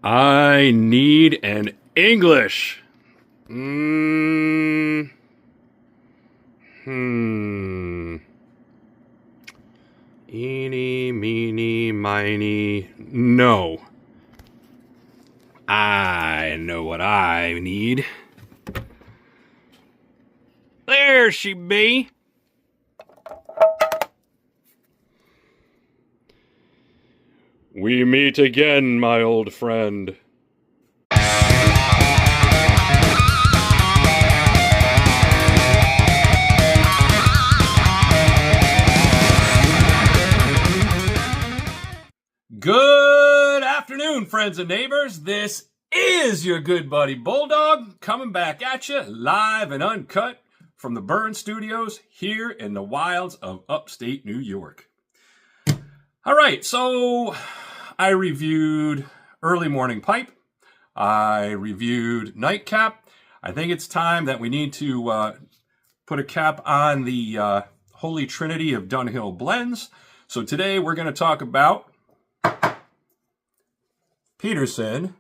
I need an English. Hmm. Eeny, meeny, miny. No. I know what I need. There she be. We meet again, my old friend. Good afternoon, friends and neighbors. This is your good buddy Bulldawg coming back at you live and uncut from the Burn Studios here in the wilds of upstate New York. All right, so I reviewed Early Morning Pipe. I reviewed Nightcap. I think it's time that we need to put a cap on the Holy Trinity of Dunhill blends. So today we're going to talk about Peterson,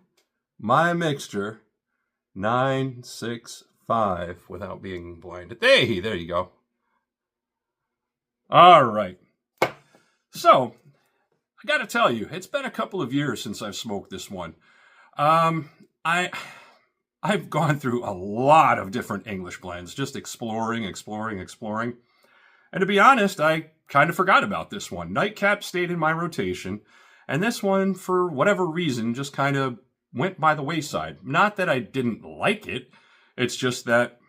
My Mixture 965 without being blinded. Hey, there you go. All right. So, I got to tell you, it's been a couple of years since I've smoked this one. I've gone through a lot of different English blends, just exploring. And to be honest, I kind of forgot about this one. Nightcap stayed in my rotation. And this one, for whatever reason, just kind of went by the wayside. Not that I didn't like it. It's just that,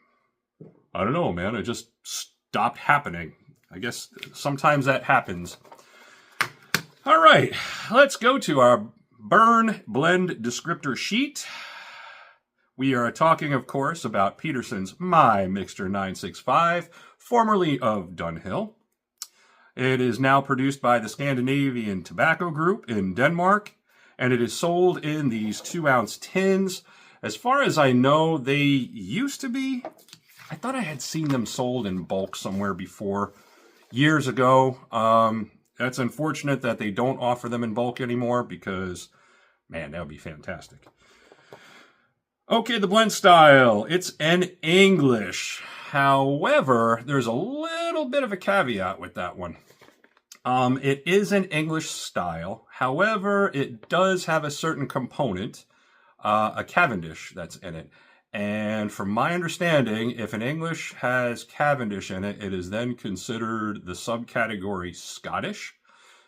I don't know, man. It just stopped happening. I guess sometimes that happens. All right, let's go to our Burn Blend descriptor sheet. We are talking, of course, about Peterson's My Mixture 965, formerly of Dunhill. It is now produced by the Scandinavian Tobacco Group in Denmark, and it is sold in these 2-ounce tins. As far as I know, they used to be, I thought I had seen them sold in bulk somewhere before, years ago. That's unfortunate that they don't offer them in bulk anymore because, man, that would be fantastic. Okay, the blend style. It's an English. However, there's a little bit of a caveat with that one. It is an English style. However, it does have a certain component, a Cavendish that's in it. And from my understanding, if an English has Cavendish in it, it is then considered the subcategory Scottish.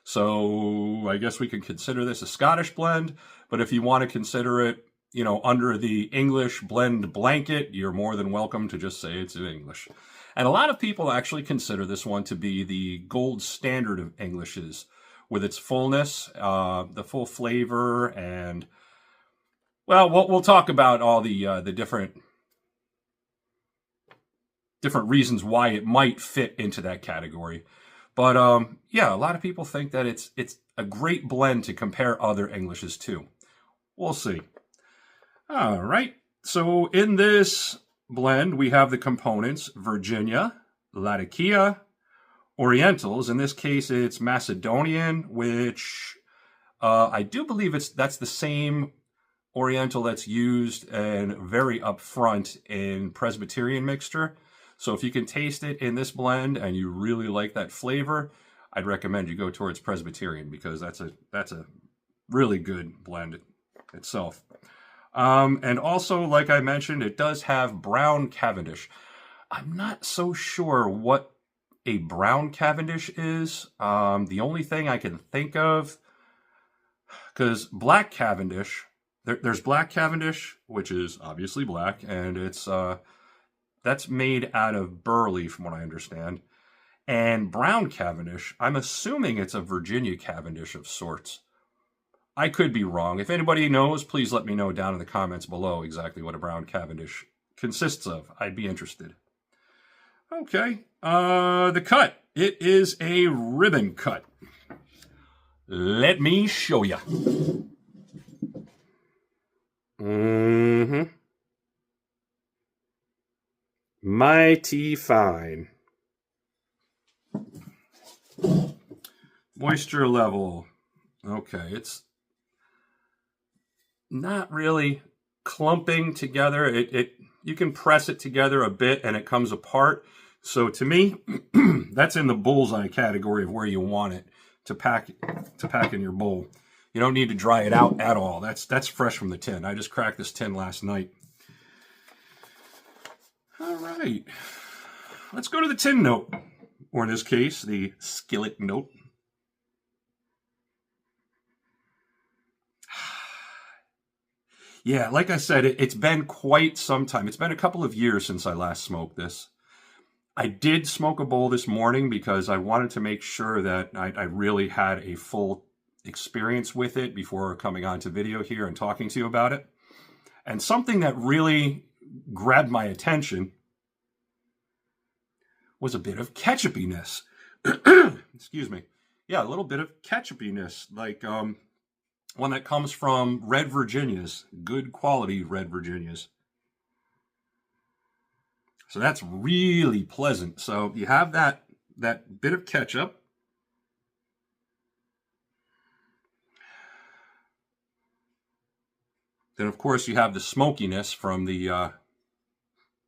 So I guess we could consider this a Scottish blend. But if you want to consider it, you know, under the English blend blanket, you're more than welcome to just say it's in English. And a lot of people actually consider this one to be the gold standard of Englishes with its fullness, the full flavor, and, well, we'll talk about all the different reasons why it might fit into that category. But, yeah, a lot of people think that it's a great blend to compare other Englishes to. We'll see. All right, so in this blend, we have the components Virginia, Latakia, Orientals. In this case, it's Macedonian, which I do believe that's the same Oriental that's used and very upfront in Presbyterian mixture. So if you can taste it in this blend and you really like that flavor, I'd recommend you go towards Presbyterian because that's a really good blend itself. And also, like I mentioned, it does have brown Cavendish. I'm not so sure what a brown Cavendish is. The only thing I can think of, because black Cavendish, there's black Cavendish, which is obviously black, and it's that's made out of burley, from what I understand. And brown Cavendish, I'm assuming it's a Virginia Cavendish of sorts. I could be wrong. If anybody knows, please let me know down in the comments below exactly what a brown Cavendish consists of. I'd be interested. Okay, the cut. It is a ribbon cut. Let me show you. Mighty fine. Moisture level. Okay, it's not really clumping together. You can press it together a bit and it comes apart. So to me, that's in the bullseye category of where you want it to pack in your bowl. You don't need to dry it out at all. That's fresh from the tin. I just cracked this tin last night. All right. Let's go to the tin note, or in this case, the skillet note. Yeah, like I said, it's been quite some time. It's been a couple of years since I last smoked this. I did smoke a bowl this morning because I wanted to make sure that I really had a full experience with it before coming onto video here and talking to you about it. And something that really grabbed my attention was a bit of ketchupiness. Excuse me. Yeah, a little bit of ketchupiness, like one that comes from red Virginias, good quality red Virginias. So that's really pleasant. So you have that bit of ketchup. Then of course you have the smokiness from the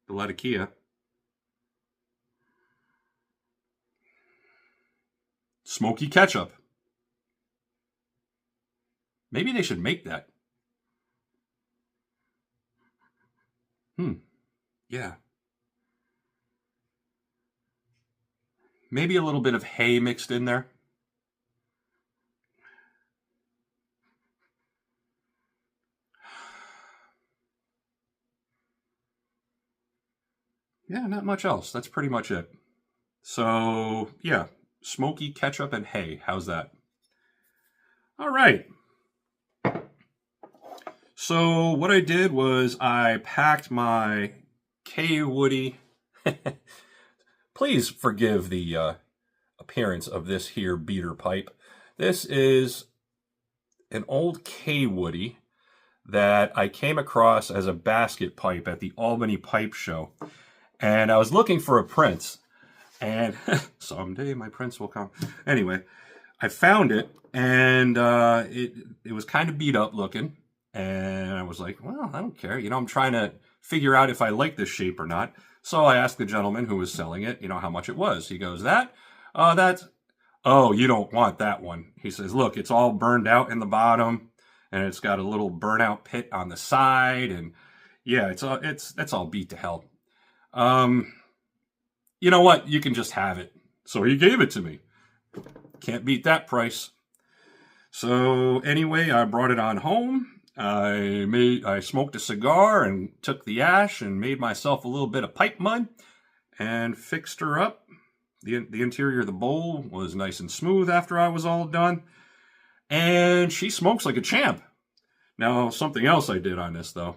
Latakia. Smoky ketchup. Maybe they should make that. Yeah. Maybe a little bit of hay mixed in there. Yeah, not much else. That's pretty much it. So, yeah, smoky ketchup and hay. How's that? All right. So what I did was I packed my K Woody. Please forgive the appearance of this here beater pipe. This is an old K Woody that I came across as a basket pipe at the Albany Pipe Show. And I was looking for a Prince. And someday my Prince will come. Anyway, I found it, and it was kind of beat up looking. And I was like, well, I don't care. I'm trying to figure out if I like this shape or not. So I asked the gentleman who was selling it, how much it was. He goes, oh, you don't want that one. He says, look, it's all burned out in the bottom, and it's got a little burnout pit on the side, and yeah, that's all beat to hell. You know what? You can just have it. So he gave it to me. Can't beat that price. So anyway, I brought it on home. I smoked a cigar and took the ash and made myself a little bit of pipe mud and fixed her up. The interior of the bowl was nice and smooth after I was all done. And she smokes like a champ. Now, something else I did on this, though.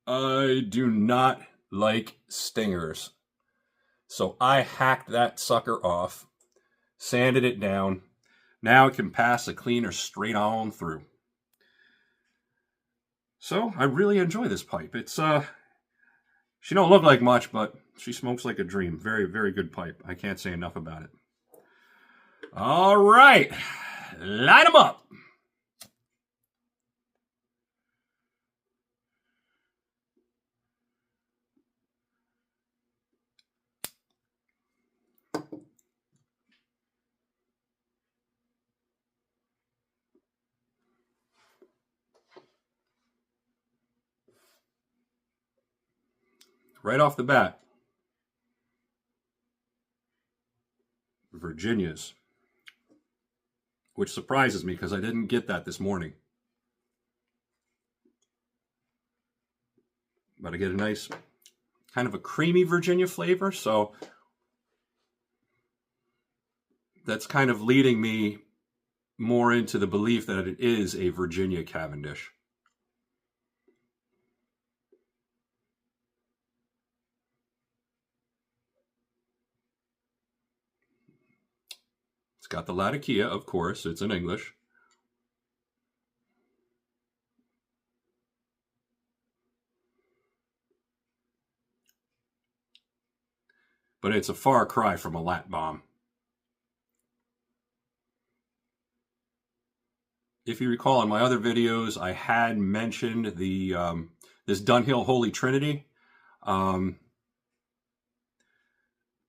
I do not like stingers. So I hacked that sucker off, sanded it down. Now it can pass a cleaner straight on through. So I really enjoy this pipe. It's she don't look like much, but she smokes like a dream. Very, very good pipe. I can't say enough about it. All right, light them up. Right off the bat, Virginias, which surprises me because I didn't get that this morning. But I get a nice kind of a creamy Virginia flavor, so that's kind of leading me more into the belief that it is a Virginia Cavendish. It's got the Latakia, of course. It's in English. But it's a far cry from a lat bomb. If you recall in my other videos, I had mentioned the this Dunhill Holy Trinity.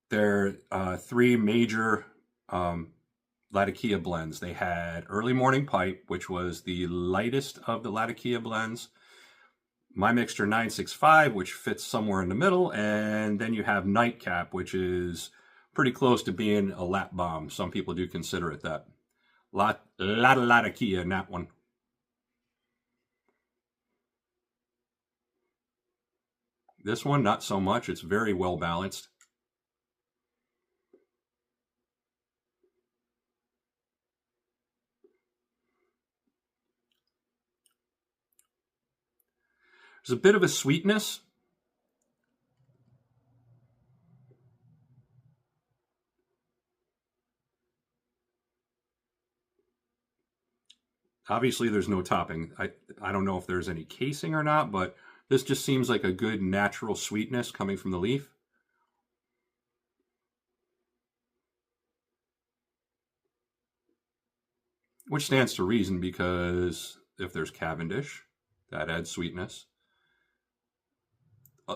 There are three major Latakia blends. They had Early Morning Pipe, which was the lightest of the Latakia blends. My Mixture 965, which fits somewhere in the middle. And then you have Nightcap, which is pretty close to being a lap bomb. Some people do consider it that. Lot of Latakia in that one. This one, not so much. It's very well balanced. There's a bit of a sweetness. Obviously, there's no topping. I don't know if there's any casing or not, but this just seems like a good natural sweetness coming from the leaf. Which stands to reason, because if there's Cavendish, that adds sweetness.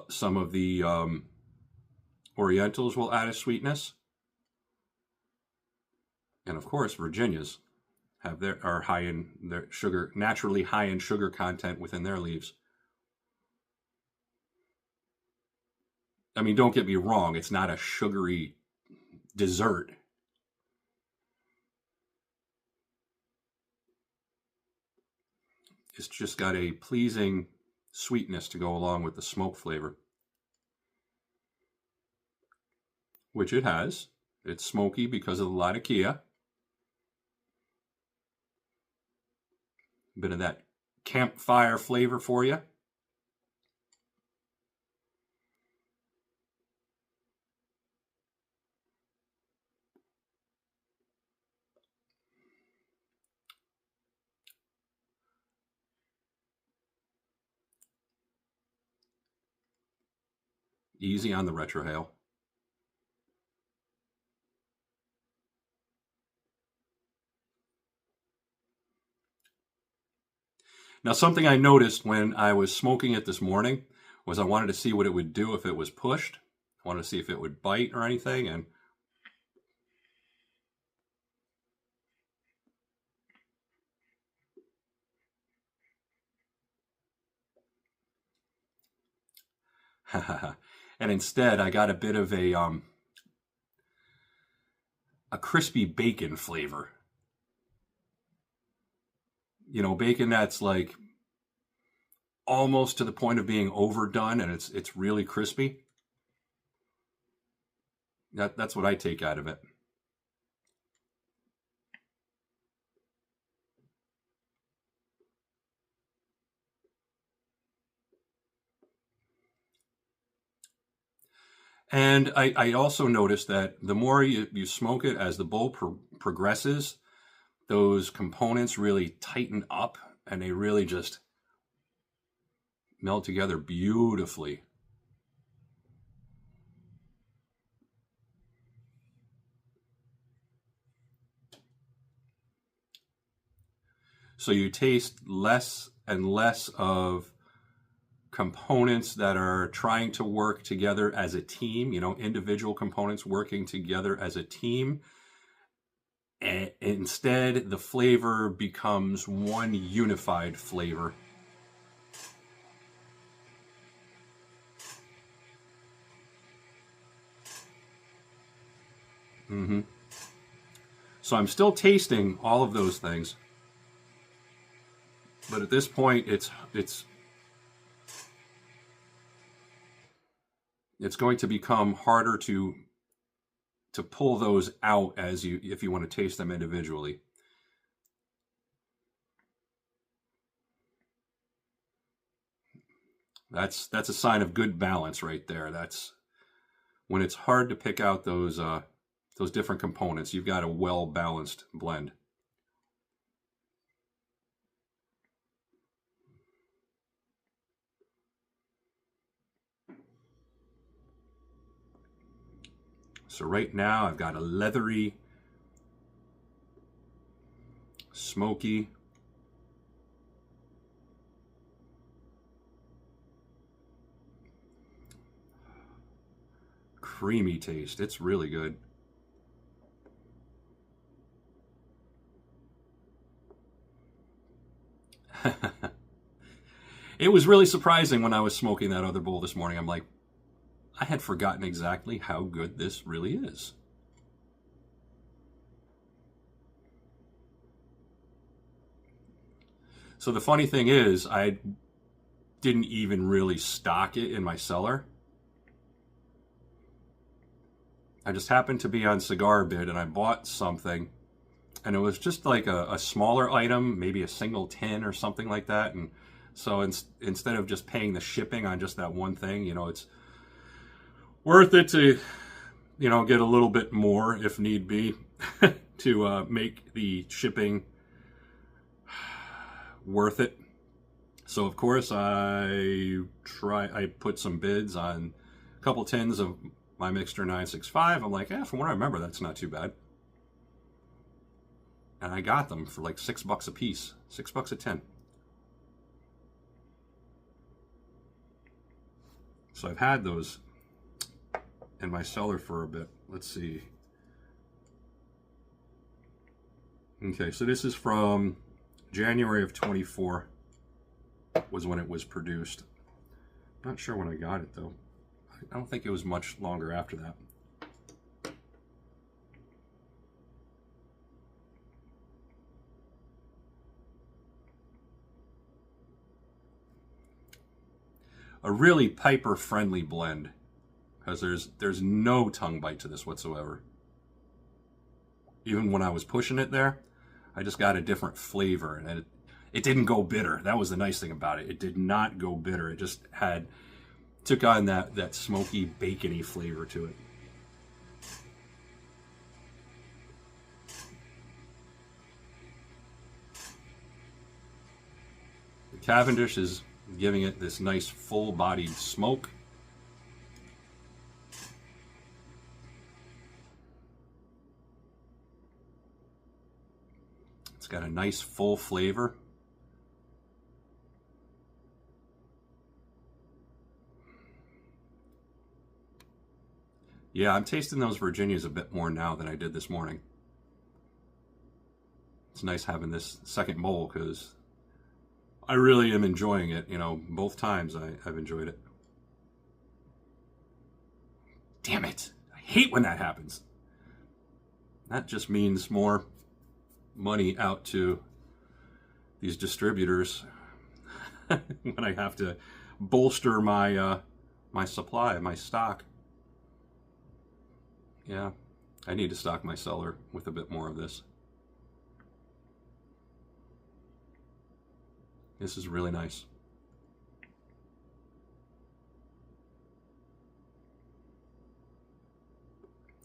Some of the Orientals will add a sweetness. And of course, Virginias are high in their sugar, naturally high in sugar content within their leaves. I mean, don't get me wrong, it's not a sugary dessert. It's just got a pleasing sweetness to go along with the smoke flavor, which it has. It's smoky because of the Latakia. A bit of that campfire flavor for you. Easy on the retrohale. Now, something I noticed when I was smoking it this morning was I wanted to see what it would do if it was pushed. I wanted to see if it would bite or anything, and and instead I got a bit of a crispy bacon flavor. You know, bacon that's like almost to the point of being overdone, and it's really crispy. That's what I take out of it. And I also noticed that the more you smoke it, as the bowl progresses, those components really tighten up, and they really just meld together beautifully. So you taste less and less of components that are trying to work together as a team, individual components working together as a team. And instead, the flavor becomes one unified flavor. Mm-hmm. So I'm still tasting all of those things, but at this point, it's going to become harder to pull those out if you want to taste them individually. That's a sign of good balance right there. That's when it's hard to pick out those different components. You've got a well-balanced blend. So right now I've got a leathery, smoky creamy taste. It's really good. It was really surprising when I was smoking that other bowl this morning. I'm like, I had forgotten exactly how good this really is. So the funny thing is, I didn't even really stock it in my cellar. I just happened to be on Cigar Bid and I bought something, and it was just like a smaller item, maybe a single tin or something like that. And so instead of just paying the shipping on just that one thing, it's worth it to, get a little bit more if need be to make the shipping worth it. So of course I put some bids on a couple tins of my Mixture 965. I'm like, from what I remember, that's not too bad. And I got them for like $6 a piece, $6 a tin. So I've had those in my cellar for a bit. Let's see. Okay, so this is from January of 24 was when it was produced. Not sure when I got it though. I don't think it was much longer after that. A really piper-friendly blend, because there's no tongue bite to this whatsoever. Even when I was pushing it there, I just got a different flavor, and it didn't go bitter. That was the nice thing about it. It did not go bitter. It just took on that smoky, bacony flavor to it. The Cavendish is giving it this nice full-bodied smoke. It's got a nice full flavor. Yeah, I'm tasting those Virginias a bit more now than I did this morning. It's nice having this second bowl because I really am enjoying it. Both times I've enjoyed it. Damn it. I hate when that happens. That just means more money out to these distributors when I have to bolster my my supply, my stock. Yeah, I need to stock my cellar with a bit more of this. This is really nice.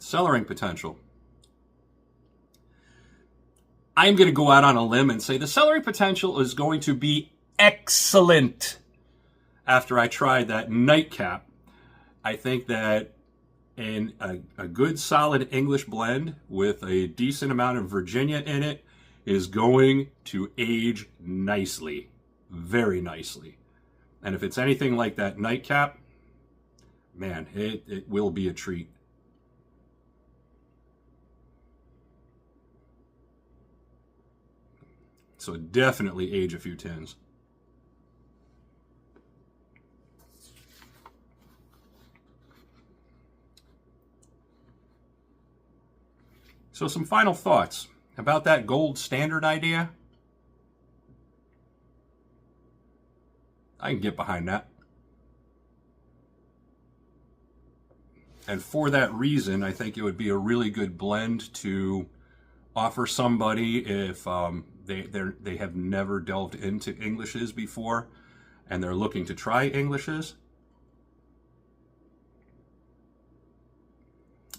Cellaring potential. I'm going to go out on a limb and say the cellaring potential is going to be excellent after I tried that nightcap. I think that in a good solid English blend with a decent amount of Virginia in it is going to age nicely, very nicely. And if it's anything like that nightcap, man, it will be a treat. So definitely age a few tins. So some final thoughts about that gold standard idea. I can get behind that. And for that reason, I think it would be a really good blend to offer somebody if they have never delved into Englishes before and they're looking to try Englishes.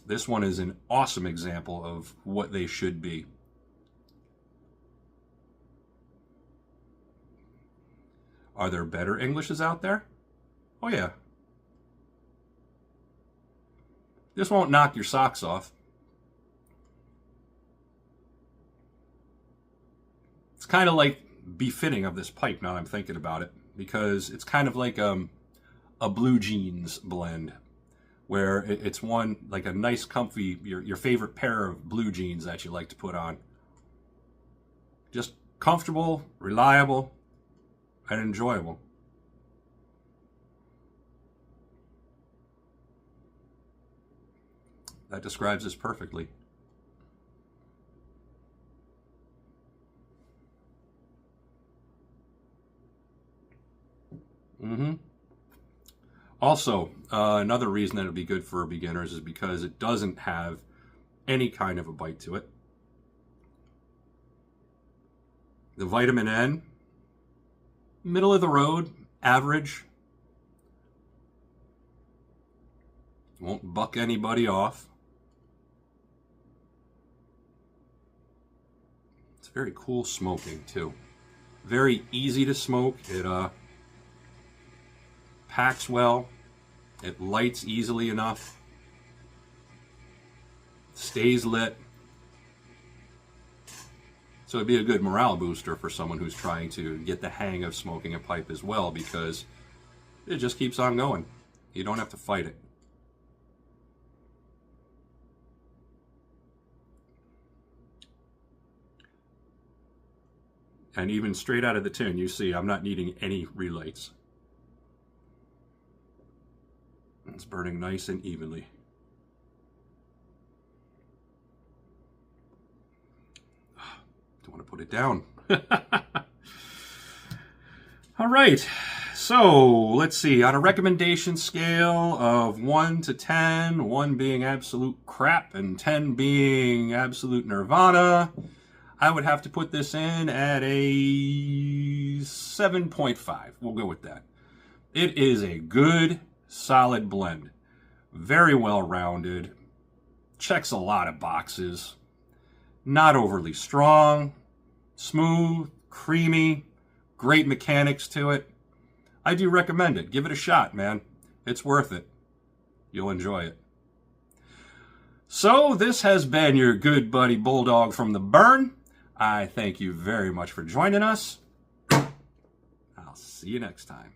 This one is an awesome example of what they should be. Are there better Englishes out there? Oh yeah. This won't knock your socks off. It's kind of like befitting of this pipe now I'm thinking about it, because it's kind of like a blue jeans blend where it's one, like a nice, comfy, your favorite pair of blue jeans that you like to put on. Just comfortable, reliable, and enjoyable. That describes this perfectly. Also, another reason that it'll be good for beginners is because it doesn't have any kind of a bite to it. The vitamin N, middle of the road, average. Won't buck anybody off. It's very cool smoking too. Very easy to smoke. It packs well. It lights easily enough. Stays lit. So it'd be a good morale booster for someone who's trying to get the hang of smoking a pipe as well, because it just keeps on going. You don't have to fight it. And even straight out of the tin, you see I'm not needing any relights. It's burning nice and evenly. Don't want to put it down. All right. So let's see. On a recommendation scale of 1 to 10, 1 being absolute crap and 10 being absolute nirvana, I would have to put this in at a 7.5. We'll go with that. It is a good, solid blend. Very well rounded. Checks a lot of boxes. Not overly strong. Smooth, creamy, great mechanics to it. I do recommend it. Give it a shot, man. It's worth it. You'll enjoy it. So this has been your good buddy Bulldawg from the Burn. I thank you very much for joining us. I'll see you next time.